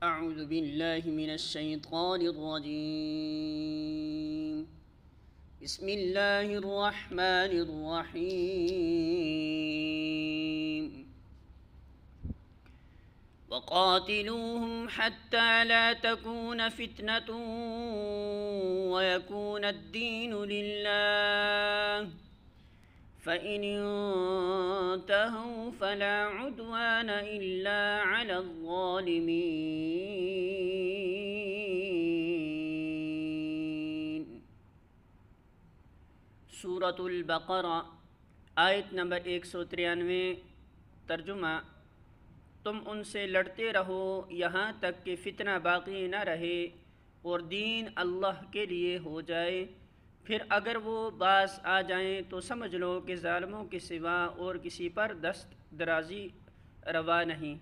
أعوذ بالله من الشيطان الرجيم. بسم الله الرحمن الرحيم. وقاتلوهم حتى لا تكون فتنة ويكون الدين لله فإن انتهوا فلا عدوان إلا على الظالمين. سورۃ البقرہ آیت نمبر 193. ترجمہ: تم ان سے لڑتے رہو یہاں تک کہ فتنہ باقی نہ رہے اور دین اللہ کے لیے ہو جائے، پھر اگر وہ باز آ جائیں تو سمجھ لو کہ ظالموں کے سوا اور کسی پر دست درازی روا نہیں۔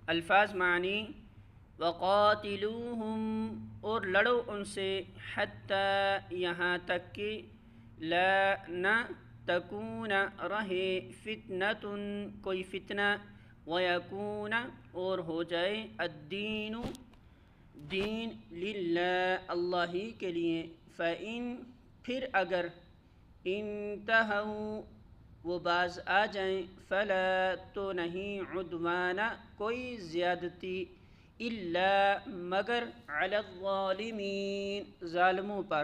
الفاظ معنی: وقاتلوہم، اور لڑو ان سے، حتی یہاں تک کہ، لا نہ، تکون رہے، فتنۃ کوئی فتنہ، ویکون اور ہو جائے، الدین دین، للہ اللہ ہی کے لیے، فإن پھر اگر، انتہوا وہ باز آ جائیں، فلا تو نہیں، عدوان کوئی زیادتی، الا مگر، علی الظالمین ظالموں پر۔